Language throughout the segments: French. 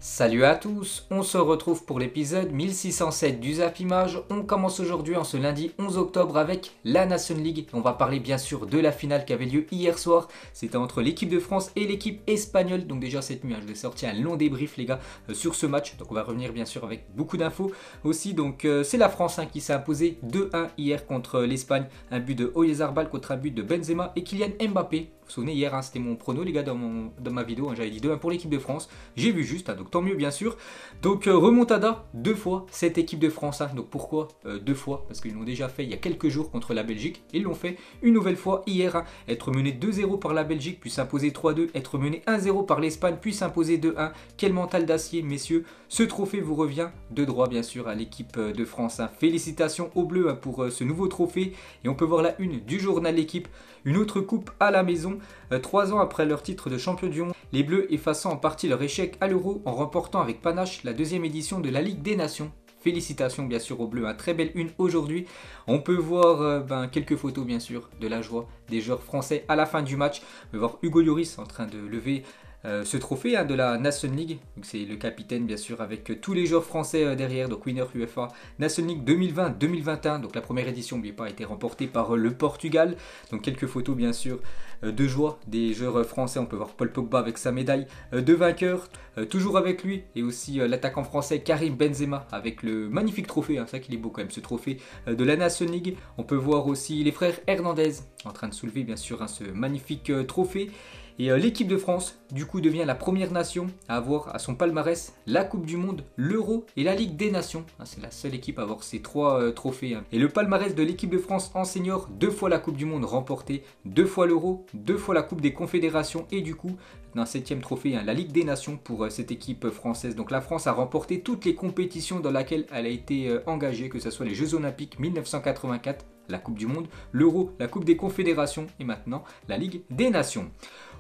Salut à tous, on se retrouve pour l'épisode 1607 du Zap Image. On commence aujourd'hui en ce lundi 11 octobre avec la Nation League. On va parler bien sûr de la finale qui avait lieu hier soir. C'était entre l'équipe de France et l'équipe espagnole. Donc déjà cette nuit, je vais sortir un long débrief les gars sur ce match. Donc on va revenir bien sûr avec beaucoup d'infos aussi. Donc c'est la France qui s'est imposée 2-1 hier contre l'Espagne. Un but de Oyarzabal contre un but de Benzema et Kylian Mbappé. Vous vous souvenez, hier, c'était mon prono, les gars, dans ma vidéo. J'avais dit 2-1 pour l'équipe de France. J'ai vu juste, donc tant mieux, bien sûr. Donc, remontada, 2 fois, cette équipe de France. Donc, pourquoi 2 fois? Parce qu'ils l'ont déjà fait il y a quelques jours contre la Belgique. Ils l'ont fait une nouvelle fois hier. Être mené 2-0 par la Belgique, puis s'imposer 3-2. Être mené 1-0 par l'Espagne, puis s'imposer 2-1. Quel mental d'acier, messieurs. Ce trophée vous revient de droit, bien sûr, à l'équipe de France. Félicitations aux Bleus pour ce nouveau trophée. Et on peut voir la une du journal L'équipe. Une autre coupe à la maison. 3 ans après leur titre de champion du monde, les Bleus effaçant en partie leur échec à l'Euro en remportant avec panache la deuxième édition de la Ligue des Nations. Félicitations bien sûr aux Bleus, très belle une aujourd'hui. On peut voir quelques photos bien sûr de la joie des joueurs français à la fin du match. On peut voir Hugo Lloris en train de lever ce trophée de la Nation League. C'est le capitaine bien sûr avec tous les joueurs français derrière, donc winner UEFA Nation League 2020-2021. Donc la première édition, n'oubliez pas, a été remportée par le Portugal. Donc quelques photos bien sûr de joie des joueurs français. On peut voir Paul Pogba avec sa médaille de vainqueur. Toujours avec lui et aussi l'attaquant français Karim Benzema avec le magnifique trophée, c'est vrai qu'il est beau quand même ce trophée de la Nation League. On peut voir aussi les frères Hernandez en train de soulever bien sûr ce magnifique trophée. Et l'équipe de France, du coup, devient la première nation à avoir à son palmarès la Coupe du Monde, l'Euro et la Ligue des Nations. C'est la seule équipe à avoir ces 3 trophées. Et le palmarès de l'équipe de France en senior, 2 fois la Coupe du Monde remportée, 2 fois l'Euro, 2 fois la Coupe des Confédérations et du coup, un 7e trophée, la Ligue des Nations pour cette équipe française. Donc la France a remporté toutes les compétitions dans lesquelles elle a été engagée, que ce soit les Jeux Olympiques 1984, la Coupe du Monde, l'Euro, la Coupe des Confédérations et maintenant la Ligue des Nations.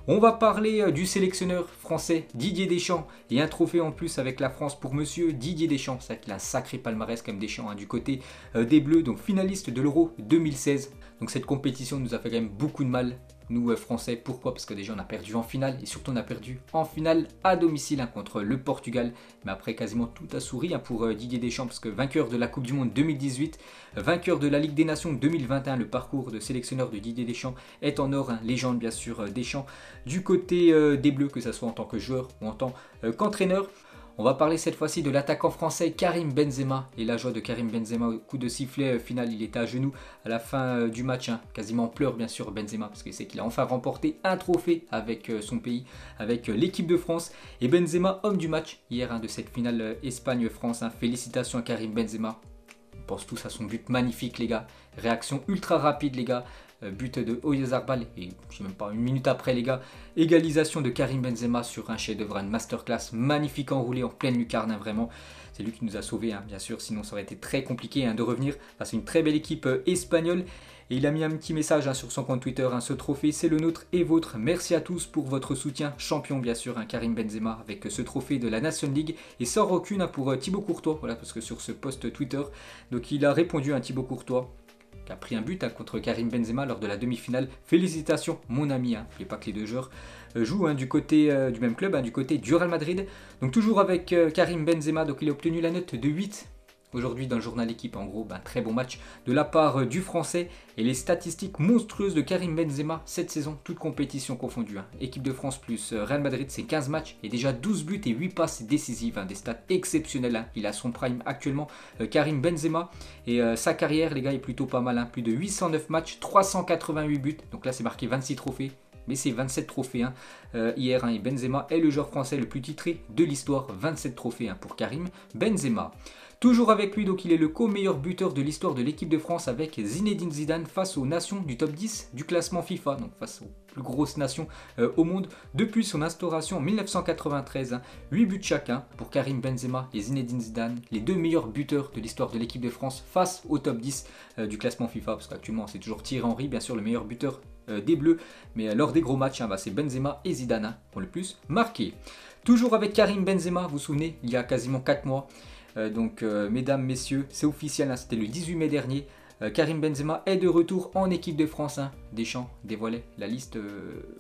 On va parler du sélectionneur français Didier Deschamps et un trophée en plus avec la France pour monsieur Didier Deschamps. C'est vrai qu'il a un sacré palmarès comme Deschamps du côté des Bleus, donc finaliste de l'Euro 2016. Donc cette compétition nous a fait quand même beaucoup de mal, nous Français. Pourquoi? Parce que déjà on a perdu en finale et surtout on a perdu en finale à domicile contre le Portugal. Mais après quasiment tout a souri pour Didier Deschamps parce que vainqueur de la Coupe du Monde 2018, vainqueur de la Ligue des Nations 2021, le parcours de sélectionneur de Didier Deschamps est en or. Légende bien sûr Deschamps du côté des Bleus, que ce soit en tant que joueur ou en tant qu'entraîneur. On va parler cette fois-ci de l'attaquant français Karim Benzema et la joie de Karim Benzema au coup de sifflet final. Il était à genoux à la fin du match, quasiment en pleurs bien sûr Benzema parce qu'il sait qu'il a enfin remporté un trophée avec son pays, avec l'équipe de France. Et Benzema, homme du match hier de cette finale Espagne-France. Félicitations à Karim Benzema. On pense tous à son but magnifique les gars, réaction ultra rapide les gars. But de Oyarzabal et je sais même pas une minute après les gars, égalisation de Karim Benzema sur un chef-d'œuvre, une masterclass magnifique enroulé en pleine lucarne, vraiment. C'est lui qui nous a sauvés bien sûr, sinon ça aurait été très compliqué de revenir face à une très belle équipe espagnole. Et il a mis un petit message sur son compte Twitter, ce trophée c'est le nôtre et vôtre, merci à tous pour votre soutien, champion bien sûr, Karim Benzema avec ce trophée de la Nation League et sans rancune pour Thibaut Courtois, voilà, parce que sur ce post Twitter, donc il a répondu à Thibaut Courtois, qui a pris un but contre Karim Benzema lors de la demi-finale. Félicitations mon ami, n'oubliez pas que les deux joueurs jouent du côté du même club, du côté du Real Madrid. Donc toujours avec Karim Benzema, donc il a obtenu la note de 8 aujourd'hui dans le journal Équipe. En gros, très bon match de la part du Français et les statistiques monstrueuses de Karim Benzema cette saison, toutes compétitions confondues. Équipe de France plus Real Madrid, c'est 15 matchs et déjà 12 buts et 8 passes décisives, des stats exceptionnelles. Il a son prime actuellement, Karim Benzema, et sa carrière, les gars, est plutôt pas mal. Plus de 809 matchs, 388 buts, donc là c'est marqué 26 trophées. Mais c'est 27 trophées hier et Benzema est le joueur français le plus titré de l'histoire. 27 trophées pour Karim Benzema. Toujours avec lui, donc il est le co-meilleur buteur de l'histoire de l'équipe de France avec Zinedine Zidane face aux nations du top 10 du classement FIFA, donc face aux plus grosses nations au monde depuis son instauration en 1993. 8 buts chacun pour Karim Benzema et Zinedine Zidane, les 2 meilleurs buteurs de l'histoire de l'équipe de France face au top 10 du classement FIFA, parce qu'actuellement c'est toujours Thierry Henry, bien sûr le meilleur buteur des Bleus, mais lors des gros matchs, c'est Benzema et Zidane qui ont le plus marqué. Toujours avec Karim Benzema, vous vous souvenez, il y a quasiment 4 mois, mesdames, messieurs, c'est officiel, c'était le 18 mai dernier, Karim Benzema est de retour en équipe de France. Deschamps dévoilait la liste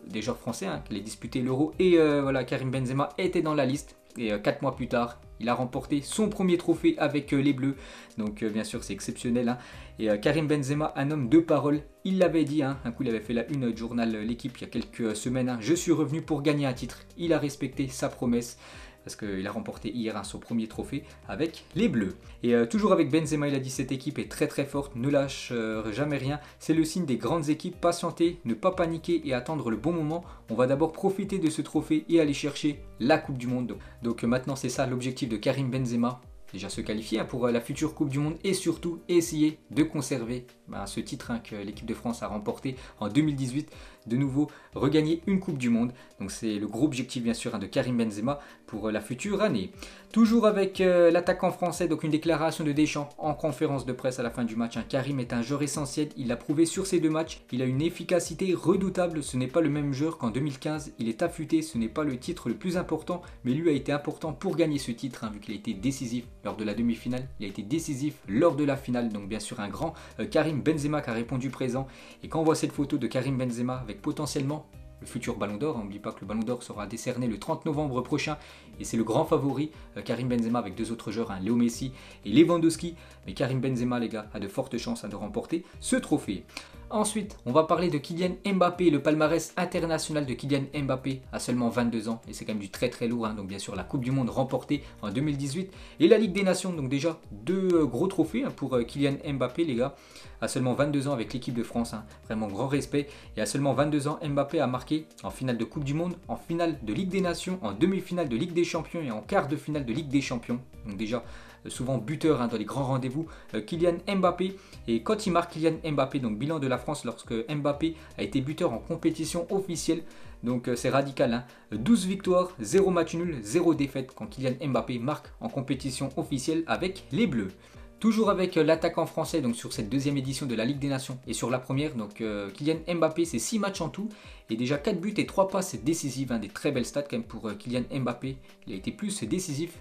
des joueurs français qui allaient disputer l'Euro. Et voilà, Karim Benzema était dans la liste. Et 4 mois plus tard, il a remporté son premier trophée avec les Bleus. Donc bien sûr c'est exceptionnel. Hein. Et Karim Benzema, un homme de parole, il l'avait dit. Hein. Un coup il avait fait la une du journal L'équipe il y a quelques semaines. Hein. Je suis revenu pour gagner un titre. Il a respecté sa promesse. Parce qu'il a remporté hier son premier trophée avec les Bleus. Et toujours avec Benzema, il a dit cette équipe est très très forte, ne lâche jamais rien. C'est le signe des grandes équipes, patienter, ne pas paniquer et attendre le bon moment. On va d'abord profiter de ce trophée et aller chercher la Coupe du Monde. Donc maintenant c'est ça l'objectif de Karim Benzema. Déjà se qualifier pour la future Coupe du Monde et surtout essayer de conserver ce titre que l'équipe de France a remporté en 2018. De nouveau regagner une Coupe du Monde. Donc c'est le gros objectif bien sûr de Karim Benzema pour la future année. Toujours avec l'attaquant français, donc une déclaration de Deschamps en conférence de presse à la fin du match. Karim est un joueur essentiel, il l'a prouvé sur ces 2 matchs. Il a une efficacité redoutable, ce n'est pas le même joueur qu'en 2015. Il est affûté, ce n'est pas le titre le plus important, mais lui a été important pour gagner ce titre, vu qu'il a été décisif lors de la demi-finale. Il a été décisif lors de la finale, donc bien sûr un grand Karim Benzema qui a répondu présent. Et quand on voit cette photo de Karim Benzema avec potentiellement le futur Ballon d'Or, on n'oublie pas que le Ballon d'Or sera décerné le 30 novembre prochain et c'est le grand favori Karim Benzema avec 2 autres joueurs, Léo Messi et Lewandowski. Mais Karim Benzema les gars a de fortes chances de remporter ce trophée. Ensuite, on va parler de Kylian Mbappé, le palmarès international de Kylian Mbappé à seulement 22 ans. Et c'est quand même du très très lourd, donc bien sûr la Coupe du Monde remportée en 2018 et la Ligue des Nations. Donc déjà 2 gros trophées pour Kylian Mbappé les gars, à seulement 22 ans avec l'équipe de France. Vraiment grand respect. Et à seulement 22 ans, Mbappé a marqué en finale de Coupe du Monde, en finale de Ligue des Nations, en demi-finale de Ligue des Champions et en quart de finale de Ligue des Champions. Donc déjà souvent buteur dans les grands rendez-vous, Kylian Mbappé. Et quand il marque Kylian Mbappé, donc bilan de la France lorsque Mbappé a été buteur en compétition officielle, donc c'est radical, 12 victoires, 0 match nul, 0 défaite quand Kylian Mbappé marque en compétition officielle avec les Bleus. Toujours avec l'attaquant français donc sur cette 2e édition de la Ligue des Nations et sur la première, donc Kylian Mbappé, c'est 6 matchs en tout et déjà 4 buts et 3 passes décisives, des très belles stats quand même pour Kylian Mbappé. Il a été plus décisif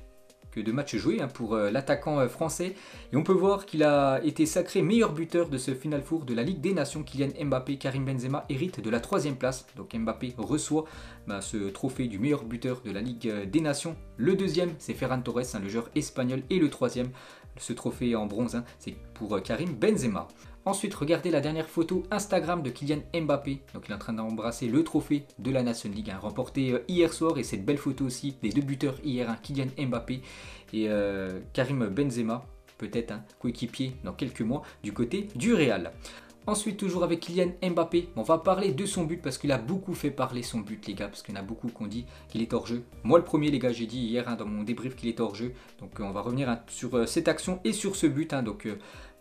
que de matchs joués pour l'attaquant français. Et on peut voir qu'il a été sacré meilleur buteur de ce Final Four de la Ligue des Nations. Kylian Mbappé, Karim Benzema hérite de la 3e place. Donc Mbappé reçoit ce trophée du meilleur buteur de la Ligue des Nations. Le 2e, c'est Ferran Torres, le joueur espagnol. Et le 3e, ce trophée en bronze, c'est pour Karim Benzema. Ensuite, regardez la dernière photo Instagram de Kylian Mbappé. Donc il est en train d'embrasser le trophée de la National League, remporté hier soir. Et cette belle photo aussi des 2 buteurs hier, Kylian Mbappé et Karim Benzema, peut-être coéquipier dans quelques mois du côté du Real. Ensuite, toujours avec Kylian Mbappé, on va parler de son but parce qu'il a beaucoup fait parler son but les gars, parce qu'il y en a beaucoup qui ont dit qu'il est hors jeu. Moi le premier les gars, j'ai dit hier dans mon débrief qu'il est hors jeu. Donc on va revenir sur cette action et sur ce but. Donc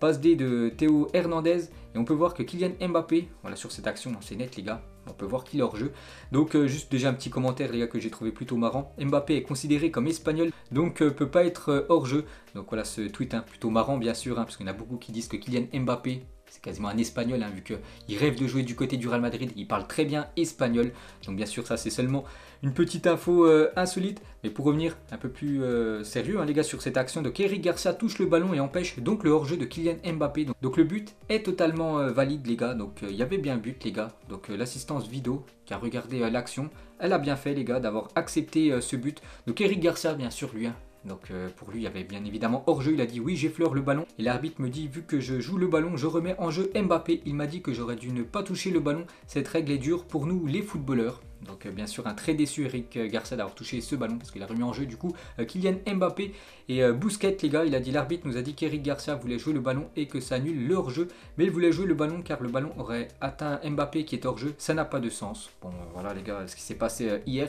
passe D de Théo Hernandez et on peut voir que Kylian Mbappé, voilà sur cette action, c'est net les gars, on peut voir qu'il est hors jeu. Donc juste déjà un petit commentaire les gars que j'ai trouvé plutôt marrant. Mbappé est considéré comme espagnol donc peut pas être hors jeu. Donc voilà ce tweet plutôt marrant bien sûr, parce qu'il y en a beaucoup qui disent que Kylian Mbappé c'est quasiment un espagnol vu qu'il rêve de jouer du côté du Real Madrid, il parle très bien espagnol. Donc bien sûr ça c'est seulement une petite info insolite. Mais pour revenir un peu plus sérieux les gars sur cette action, donc Eric Garcia touche le ballon et empêche donc le hors-jeu de Kylian Mbappé. Donc le but est totalement valide les gars, donc il y avait bien but les gars. Donc l'assistance vidéo qui a regardé l'action, elle a bien fait les gars d'avoir accepté ce but. Donc Eric Garcia bien sûr lui donc pour lui il y avait bien évidemment hors-jeu, il a dit oui j'effleure le ballon et l'arbitre me dit vu que je joue le ballon je remets en jeu Mbappé, il m'a dit que j'aurais dû ne pas toucher le ballon, cette règle est dure pour nous les footballeurs. Donc bien sûr un très déçu Eric Garcia d'avoir touché ce ballon parce qu'il a remis en jeu du coup Kylian Mbappé et Busquets les gars, il a dit l'arbitre nous a dit qu'Eric Garcia voulait jouer le ballon et que ça annule le hors-jeu, mais il voulait jouer le ballon car le ballon aurait atteint Mbappé qui est hors-jeu, ça n'a pas de sens. Bon voilà les gars ce qui s'est passé hier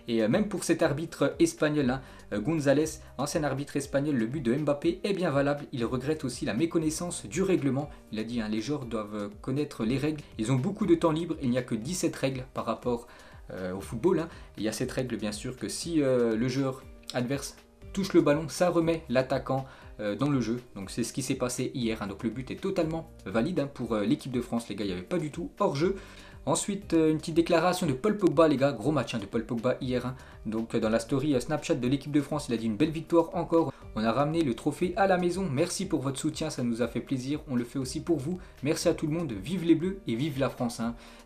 et même pour cet arbitre espagnol González, ancien arbitre espagnol, le but de Mbappé est bien valable, il regrette aussi la méconnaissance du règlement. Il a dit les joueurs doivent connaître les règles, ils ont beaucoup de temps libre, il n'y a que 17 règles par rapport au football. Il y a cette règle bien sûr que si le joueur adverse touche le ballon, ça remet l'attaquant dans le jeu. Donc c'est ce qui s'est passé hier. Donc le but est totalement valide pour l'équipe de France les gars, il n'y avait pas du tout hors jeu. Ensuite, une petite déclaration de Paul Pogba, les gars. Gros match de Paul Pogba hier. Donc, dans la story Snapchat de l'équipe de France, il a dit une belle victoire encore. On a ramené le trophée à la maison. Merci pour votre soutien, ça nous a fait plaisir. On le fait aussi pour vous. Merci à tout le monde. Vive les Bleus et vive la France.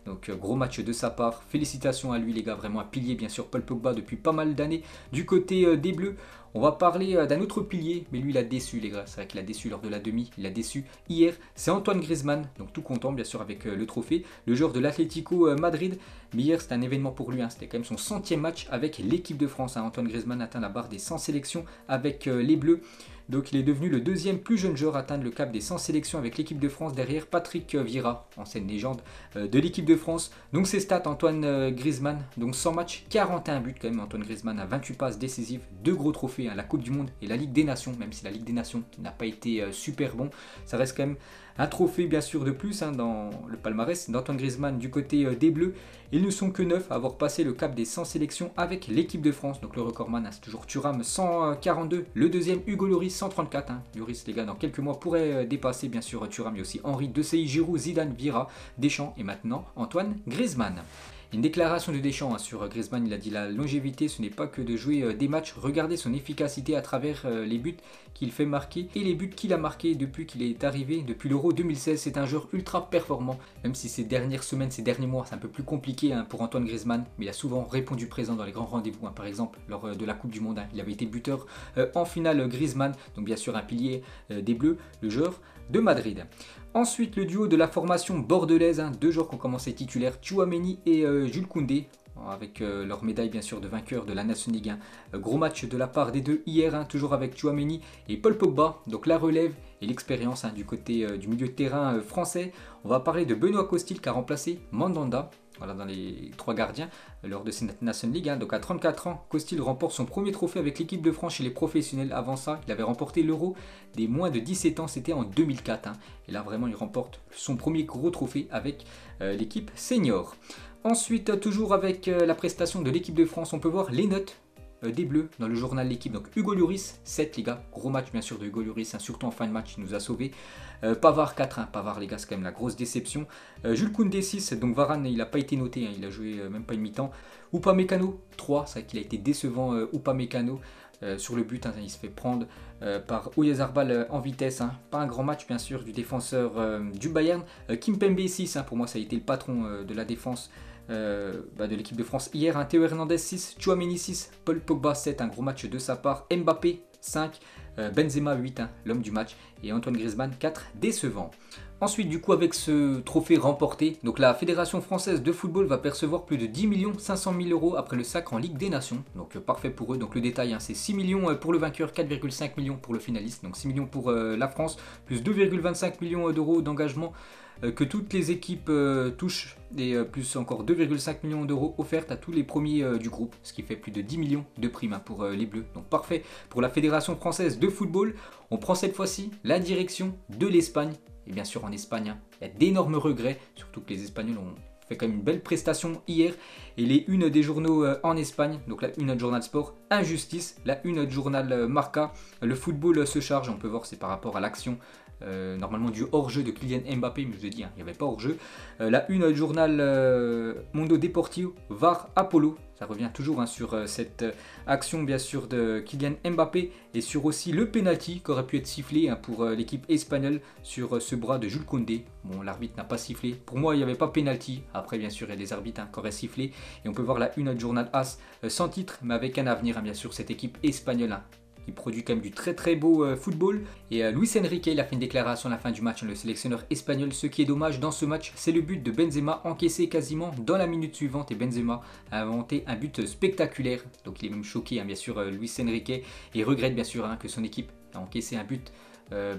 Donc, gros match de sa part. Félicitations à lui, les gars. Vraiment un pilier, bien sûr, Paul Pogba depuis pas mal d'années. Du côté des Bleus, on va parler d'un autre pilier, mais lui il a déçu les gars, c'est vrai qu'il a déçu lors de la demi, il a déçu hier, c'est Antoine Griezmann, donc tout content bien sûr avec le trophée, le joueur de l'Atlético Madrid, mais hier c'était un événement pour lui, c'était quand même son 100e match avec l'équipe de France, Antoine Griezmann atteint la barre des 100 sélections avec les Bleus. Donc il est devenu le deuxième plus jeune joueur à atteindre le cap des 100 sélections avec l'équipe de France derrière Patrick Vieira, ancienne légende de l'équipe de France. Donc ses stats, Antoine Griezmann, donc 100 matchs, 41 buts quand même. Antoine Griezmann a 28 passes décisives, 2 gros trophées, la Coupe du Monde et la Ligue des Nations, même si la Ligue des Nations n'a pas été super bon. Ça reste quand même un trophée bien sûr de plus dans le palmarès d'Antoine Griezmann du côté des Bleus. Ils ne sont que 9 à avoir passé le cap des 100 sélections avec l'équipe de France. Donc le recordman c'est toujours Thuram 142, le deuxième Hugo Lloris 134. Lloris les gars dans quelques mois pourrait dépasser bien sûr Thuram, mais aussi Henry, De Sey, Giroud, Zidane, Vieira, Deschamps et maintenant Antoine Griezmann. Une déclaration de Deschamps sur Griezmann, il a dit la longévité ce n'est pas que de jouer des matchs, regardez son efficacité à travers les buts qu'il fait marquer et les buts qu'il a marqués depuis qu'il est arrivé, depuis l'Euro 2016, c'est un joueur ultra performant, même si ces dernières semaines, ces derniers mois c'est un peu plus compliqué pour Antoine Griezmann, mais il a souvent répondu présent dans les grands rendez-vous, par exemple lors de la Coupe du Monde, il avait été buteur en finale Griezmann, donc bien sûr un pilier des Bleus, le joueur de Madrid. Ensuite, le duo de la formation bordelaise, 2 joueurs qui ont commencé titulaires, Tchouaméni et Jules Koundé, avec leur médaille bien sûr de vainqueur de la National League. Gros match de la part des deux hier, toujours avec Tchouaméni et Paul Pogba, donc la relève et l'expérience du côté du milieu de terrain français. On va parler de Benoît Costil qui a remplacé Mandanda. Voilà, dans les 3 gardiens lors de cette National League. Donc à 34 ans, Costil remporte son premier trophée avec l'équipe de France chez les professionnels. Avant ça, il avait remporté l'Euro des moins de 17 ans, c'était en 2004. Et là vraiment, il remporte son premier gros trophée avec l'équipe senior. Ensuite, toujours avec la prestation de l'équipe de France, on peut voir les notes des Bleus dans le journal L'équipe. Donc Hugo Lloris 7 les gars, gros match bien sûr de Hugo Lloris, surtout en fin de match il nous a sauvés. Pavard 4, Pavard les gars c'est quand même la grosse déception. Jules Koundé 6, donc Varane il n'a pas été noté, il a joué même pas une mi-temps. Upamecano 3, c'est vrai qu'il a été décevant Upamecano. Sur le but, il se fait prendre par Oyarzabal en vitesse. Pas un grand match bien sûr du défenseur du Bayern. Kimpembe 6, pour moi ça a été le patron de la défense de l'équipe de France hier. Théo Hernandez 6, Tchouaméni 6, Paul Pogba 7, un gros match de sa part. Mbappé 5, Benzema 8, l'homme du match. Et Antoine Griezmann 4, décevant. Ensuite, du coup, avec ce trophée remporté, donc la Fédération Française de Football va percevoir plus de 10 500 000 € après le sacre en Ligue des Nations. Donc parfait pour eux. Donc le détail, c'est 6 millions pour le vainqueur, 4,5 millions pour le finaliste. Donc 6 millions pour la France, plus 2,25 millions d'euros d'engagement que toutes les équipes touchent, et plus encore 2,5 millions d'euros offertes à tous les premiers du groupe, ce qui fait plus de 10 millions de primes pour les Bleus. Donc parfait pour la Fédération Française de Football. On prend cette fois-ci la direction de l'Espagne. Et bien sûr en Espagne, il y a d'énormes regrets, surtout que les Espagnols ont fait quand même une belle prestation hier. Et les unes des journaux en Espagne, donc la une de Journal Sport, injustice, la une de Journal Marca, le football se charge, on peut voir c'est par rapport à l'action normalement du hors-jeu de Kylian Mbappé, mais je vous ai dit, il n'y avait pas hors-jeu. La une du journal Mundo Deportivo, VAR Apollo, ça revient toujours sur cette action bien sûr de Kylian Mbappé et sur aussi le penalty qui aurait pu être sifflé pour l'équipe espagnole sur ce bras de Jules Koundé. Bon, l'arbitre n'a pas sifflé. Pour moi, il n'y avait pas penalty. Après, bien sûr, il y a des arbitres qui auraient sifflé. Et on peut voir la une du journal AS sans titre, mais avec un avenir, bien sûr, cette équipe espagnole. qui produit quand même du très très beau football. Et Luis Enrique, il a fait une déclaration à la fin du match, le sélectionneur espagnol. Ce qui est dommage dans ce match, c'est le but de Benzema encaissé quasiment dans la minute suivante. Et Benzema a inventé un but spectaculaire. Donc il est même choqué, bien sûr, Luis Enrique. Et regrette bien sûr que son équipe a encaissé un but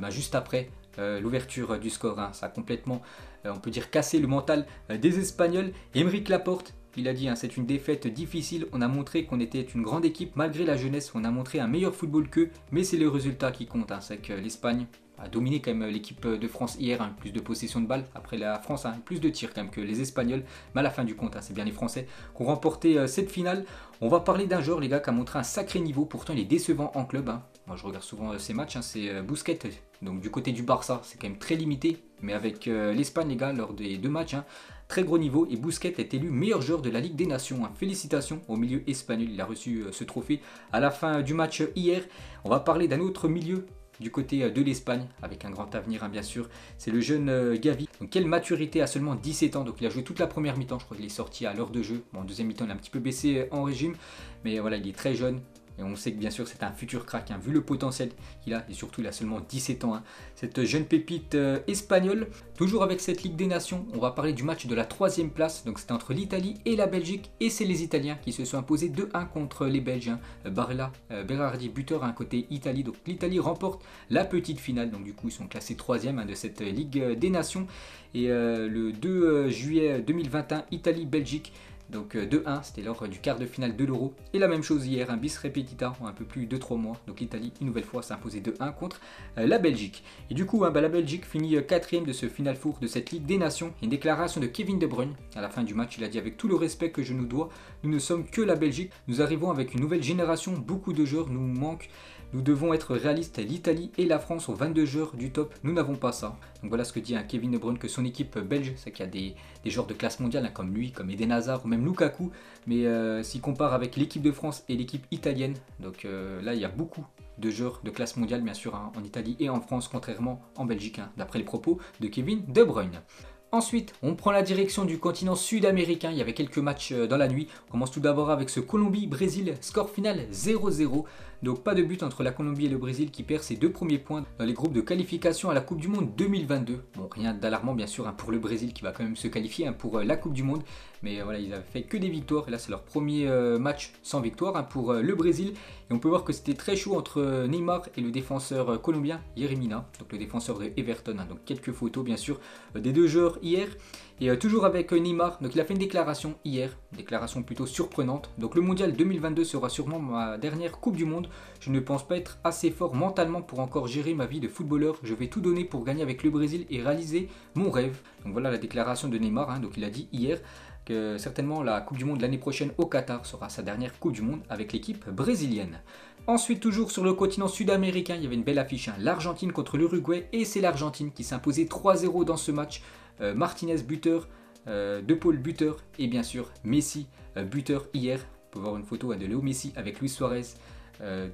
juste après l'ouverture du score. Ça a complètement, on peut dire, cassé le mental des Espagnols. Aymeric Laporte, il a dit, c'est une défaite difficile, on a montré qu'on était une grande équipe malgré la jeunesse, on a montré un meilleur football qu'eux, mais c'est le résultat qui compte. C'est que l'Espagne a dominé quand même l'équipe de France hier, plus de possession de balles, après la France, plus de tirs quand même que les Espagnols, mais à la fin du compte, c'est bien les Français qui ont remporté cette finale. On va parler d'un joueur, les gars, qui a montré un sacré niveau, pourtant il est décevant en club. Moi je regarde souvent ces matchs, c'est Busquets, donc du côté du Barça, c'est quand même très limité, mais avec l'Espagne, les gars, lors des deux matchs, très gros niveau et Busquets est élu meilleur joueur de la Ligue des Nations. Félicitations au milieu espagnol, il a reçu ce trophée à la fin du match hier. On va parler d'un autre milieu du côté de l'Espagne, avec un grand avenir bien sûr, c'est le jeune Gavi. Donc quelle maturité à seulement 17 ans, donc il a joué toute la première mi-temps, je crois qu'il est sorti à l'heure de jeu. Bon, en deuxième mi-temps il a un petit peu baissé en régime, mais voilà, il est très jeune. Et on sait que bien sûr c'est un futur crack, vu le potentiel qu'il a, et surtout il a seulement 17 ans, cette jeune pépite espagnole. Toujours avec cette Ligue des Nations, on va parler du match de la 3e place, donc c'était entre l'Italie et la Belgique, et c'est les Italiens qui se sont imposés 2-1 contre les Belges. Barella, Berardi buteur côté Italie, donc l'Italie remporte la petite finale, donc du coup ils sont classés 3e de cette Ligue des Nations. Et le 2 juillet 2021, Italie-Belgique. Donc 2-1, c'était lors du quart de finale de l'Euro. Et la même chose hier, un bis repetita en un peu plus de 3 mois. Donc l'Italie, une nouvelle fois, s'est imposée 2-1 contre la Belgique. Et du coup, la Belgique finit 4e de ce Final Four de cette Ligue des Nations. Une déclaration de Kevin De Bruyne. À la fin du match, il a dit: avec tout le respect que je nous dois, nous ne sommes que la Belgique. Nous arrivons avec une nouvelle génération, beaucoup de joueurs nous manquent. Nous devons être réalistes, l'Italie et la France ont 22 joueurs du top, nous n'avons pas ça. Donc voilà ce que dit Kevin De Bruyne, que son équipe belge, c'est qu'il y a des joueurs de classe mondiale comme lui, comme Eden Hazard ou même Lukaku. Mais s'il compare avec l'équipe de France et l'équipe italienne, donc là il y a beaucoup de joueurs de classe mondiale bien sûr en Italie et en France, contrairement en Belgique, d'après les propos de Kevin De Bruyne. Ensuite, on prend la direction du continent sud-américain. Il y avait quelques matchs dans la nuit. On commence tout d'abord avec ce Colombie-Brésil, score final 0-0. Donc pas de but entre la Colombie et le Brésil qui perd ses 2 premiers points dans les groupes de qualification à la Coupe du Monde 2022. Bon, rien d'alarmant bien sûr pour le Brésil qui va quand même se qualifier pour la Coupe du Monde. Mais voilà, ils n'avaient fait que des victoires. Et là, c'est leur premier match sans victoire pour le Brésil. Et on peut voir que c'était très chaud entre Neymar et le défenseur colombien Yeremina, donc le défenseur de Everton. Donc quelques photos bien sûr des deux joueurs hier. Et toujours avec Neymar, donc il a fait une déclaration hier, une déclaration plutôt surprenante. Donc le mondial 2022 sera sûrement ma dernière Coupe du Monde. Je ne pense pas être assez fort mentalement pour encore gérer ma vie de footballeur. Je vais tout donner pour gagner avec le Brésil et réaliser mon rêve. Donc voilà la déclaration de Neymar, donc il a dit hier que certainement la Coupe du Monde l'année prochaine au Qatar sera sa dernière Coupe du Monde avec l'équipe brésilienne. Ensuite, toujours sur le continent sud-américain, il y avait une belle affiche, l'Argentine contre l'Uruguay, et c'est l'Argentine qui s'imposait 3-0 dans ce match. Martinez buteur, De Paul buteur, et bien sûr Messi buteur hier. On peut voir une photo de Léo Messi avec Luis Suarez.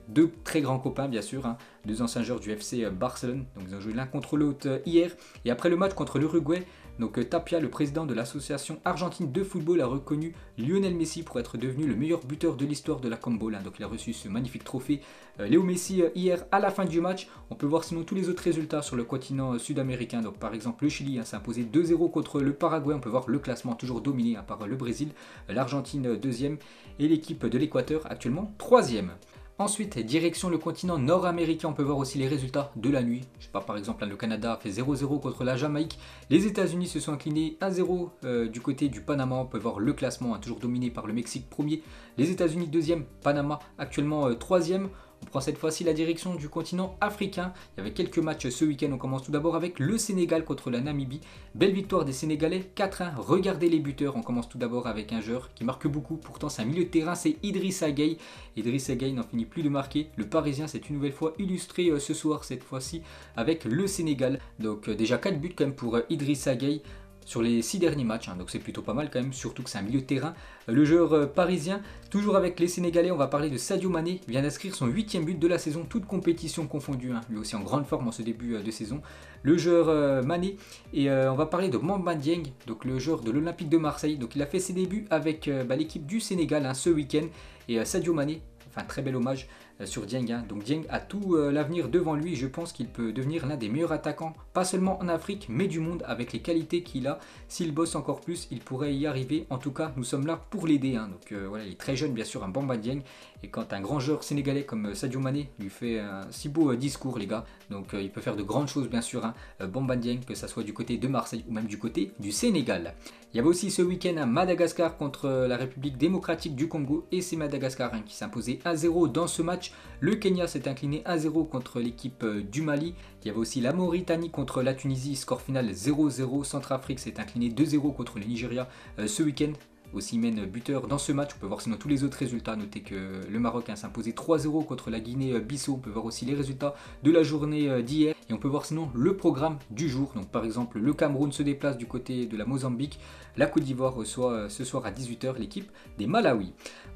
2 très grands copains bien sûr, 2 anciens joueurs du FC Barcelone, donc ils ont joué l'un contre l'autre hier. Et après le match contre l'Uruguay, donc Tapia, le président de l'association argentine de football, a reconnu Lionel Messi pour être devenu le meilleur buteur de l'histoire de la Conmebol, donc il a reçu ce magnifique trophée Léo Messi hier à la fin du match. On peut voir sinon tous les autres résultats sur le continent sud-américain. Donc par exemple le Chili s'est imposé 2-0 contre le Paraguay. On peut voir le classement toujours dominé par le Brésil, l'Argentine 2e et l'équipe de l'Équateur actuellement 3e. Ensuite, direction le continent nord-américain, on peut voir aussi les résultats de la nuit. Je sais pas, par exemple, le Canada a fait 0-0 contre la Jamaïque. Les États-Unis se sont inclinés 1-0 du côté du Panama. On peut voir le classement, toujours dominé par le Mexique premier. Les États-Unis 2e, Panama actuellement 3e. On prend cette fois-ci la direction du continent africain. Il y avait quelques matchs ce week-end. On commence tout d'abord avec le Sénégal contre la Namibie. Belle victoire des Sénégalais, 4-1. Regardez les buteurs. On commence tout d'abord avec un joueur qui marque beaucoup. Pourtant, c'est un milieu de terrain, c'est Idrissa Gueye. Idrissa Gueye n'en finit plus de marquer. Le Parisien s'est une nouvelle fois illustré ce soir, cette fois-ci, avec le Sénégal. Donc déjà 4 buts quand même pour Idrissa Gueye sur les 6 derniers matchs, donc c'est plutôt pas mal quand même, surtout que c'est un milieu de terrain. Le joueur parisien, toujours avec les Sénégalais, on va parler de Sadio Mané, vient d'inscrire son 8e but de la saison, toute compétition confondue, lui aussi en grande forme en ce début de saison. Le joueur Mané, et on va parler de Mamba Dieng, donc le joueur de l'Olympique de Marseille, donc il a fait ses débuts avec l'équipe du Sénégal ce week-end, et Sadio Mané, enfin très bel hommage sur Dieng. Donc Dieng a tout l'avenir devant lui. Je pense qu'il peut devenir l'un des meilleurs attaquants, pas seulement en Afrique, mais du monde, avec les qualités qu'il a. S'il bosse encore plus, il pourrait y arriver. En tout cas, nous sommes là pour l'aider. Donc voilà, il est très jeune, bien sûr, un Bamba Dieng. Et quand un grand joueur sénégalais comme Sadio Mané lui fait un si beau discours, les gars, donc il peut faire de grandes choses, bien sûr, Bamba Dieng, que ça soit du côté de Marseille ou même du côté du Sénégal. Il y avait aussi ce week-end un Madagascar contre la République démocratique du Congo, et c'est Madagascar qui s'imposait 1-0 dans ce match. Le Kenya s'est incliné 1-0 contre l'équipe du Mali. Il y avait aussi la Mauritanie contre la Tunisie, score final 0-0. Centrafrique s'est incliné 2-0 contre le Nigeria ce week-end. Osimhen buteur dans ce match. On peut voir sinon tous les autres résultats. Notez que le Maroc s'est imposé 3-0 contre la Guinée-Bissau. On peut voir aussi les résultats de la journée d'hier. Et on peut voir sinon le programme du jour. Donc par exemple, le Cameroun se déplace du côté de la Mozambique. La Côte d'Ivoire reçoit ce soir à 18h l'équipe des Malawi.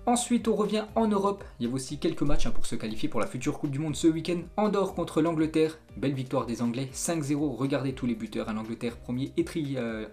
Ensuite, on revient en Europe. Il y avait aussi quelques matchs pour se qualifier pour la future Coupe du Monde ce week-end. Andorre contre l'Angleterre. Belle victoire des Anglais, 5-0. Regardez tous les buteurs. L'Angleterre premier et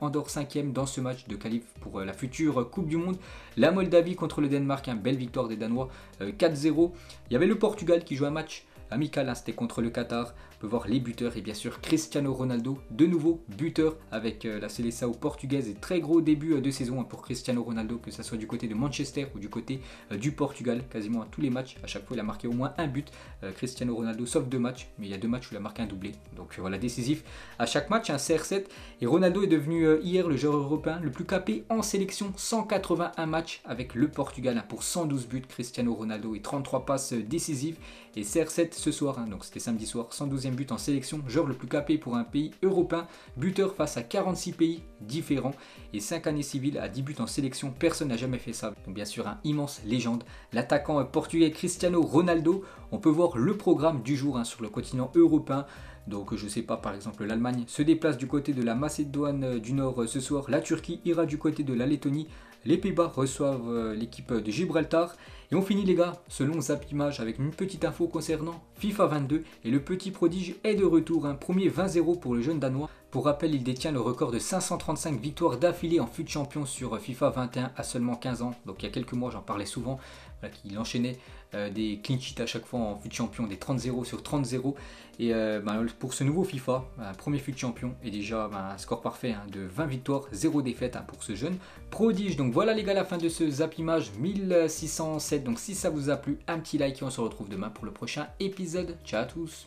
Andorre 5e dans ce match de qualif pour la future Coupe du Monde. La Moldavie contre le Danemark, belle victoire des Danois, 4-0. Il y avait le Portugal qui joue un match amical, c'était contre le Qatar. On peut voir les buteurs et bien sûr Cristiano Ronaldo, de nouveau buteur avec la Seleção portugaise et très gros début de saison pour Cristiano Ronaldo, que ce soit du côté de Manchester ou du côté du Portugal, quasiment à tous les matchs, à chaque fois il a marqué au moins un but, Cristiano Ronaldo, sauf 2 matchs, mais il y a 2 matchs où il a marqué un doublé, donc voilà, décisif à chaque match, un CR7, et Ronaldo est devenu hier le joueur européen le plus capé en sélection, 181 matchs avec le Portugal pour 112 buts, Cristiano Ronaldo et 33 passes décisives, et CR7 ce soir, donc c'était samedi soir, 112e but en sélection, joueur le plus capé pour un pays européen, buteur face à 46 pays différents et 5 années civiles à 10 buts en sélection, personne n'a jamais fait ça. Donc bien sûr un immense légende, l'attaquant portugais Cristiano Ronaldo. On peut voir le programme du jour sur le continent européen. Donc je sais pas, par exemple l'Allemagne se déplace du côté de la Macédoine du Nord ce soir, la Turquie ira du côté de la Lettonie, les Pays-Bas reçoivent l'équipe de Gibraltar. Et on finit les gars, selon Zapimage, avec une petite info concernant FIFA 22 et le petit prodige est de retour, un premier 20-0 pour le jeune Danois. Pour rappel, il détient le record de 535 victoires d'affilée en fut champion sur FIFA 21 à seulement 15 ans. Donc il y a quelques mois, j'en parlais souvent, qu'il enchaînait des clean sheets à chaque fois en fut champion, des 30-0 sur 30-0. Et pour ce nouveau FIFA, un premier fut champion et déjà un score parfait de 20 victoires, 0 défaite pour ce jeune prodige. Donc voilà les gars, la fin de ce Zapimage 1607. Donc si ça vous a plu, un petit like et on se retrouve demain pour le prochain épisode. Ciao à tous.